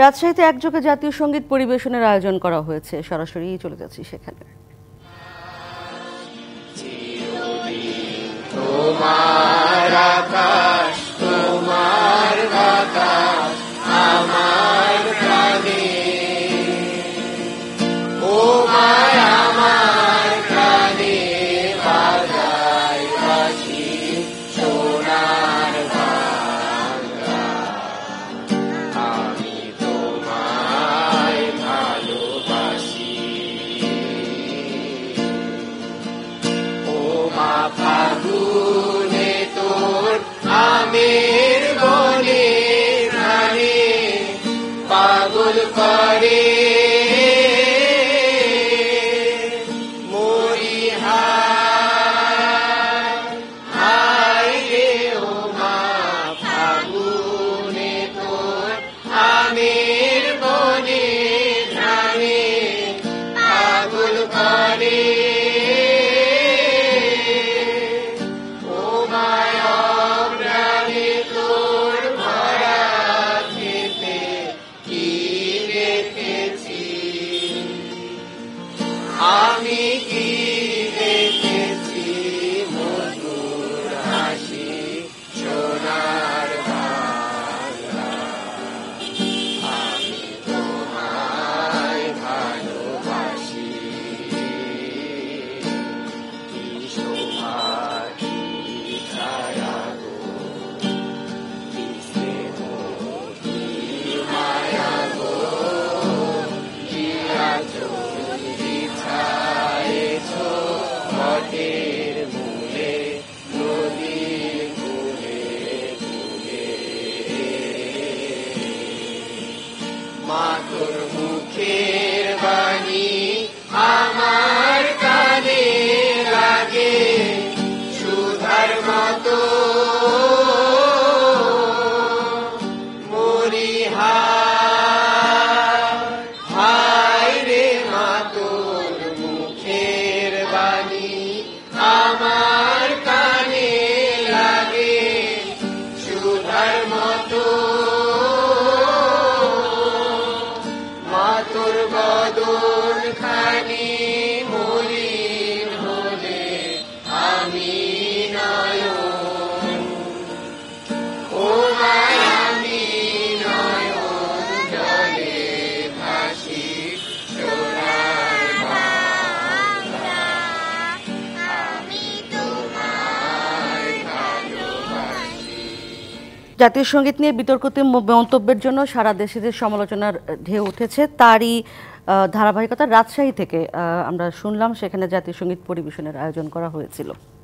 রাজশাহীতে একযোগে জাতীয় সংগীত পরিবেশনের আয়োজন করা হয়েছে। সরাসরি চলে যাচ্ছি সেখানে। তোমার আকাশ, তোমার বাতাস আমার প্রাণে, ও মায় আমার প্রাণে বাজায় বাঁশি সোনার বাংলা। আমি তোমায় ভালোবাসি, ও মা ফাগুনে তোর আমের বনে প্রাণে পাগল করে মরি হায় রে। ও মা ফাগুনে তোর আমের বনে প্রাণে পাগল করে আমি কি দেখেছি মধুর হাসি সোনার বাংলা। আমি তোমায় ভালোবাসি, কি শোভা কি ছায়া গো, কি স্নেহ কি মায়া গো, কি আচল মঠের মূলে নদীর কূলে কূলে। মা তোর মুখের বাণী আমার কানে লাগে সুধার মতো, মরি হায় রে। মা তোর মুখের বাণী আমার কানে লাগে সুধার মতো, মা তোর বদন খানি মলিন হলে আমি নয়ন, ও মায় আমি নয়ন জলে ভাসি সোনার বাংলা। আমি তোমায় ভালোবাসি। জাতীয় সংগীত নিয়ে বিতর্কিত মন্তব্যের জন্য সারা দেশে যে সমালোচনার ঢেউ উঠেছে, তারই ধারাবাহিকতা রাজশাহী থেকে আমরা শুনলাম সেখানে জাতীয় সংগীত পরিবেশনের আয়োজন করা হয়েছিল।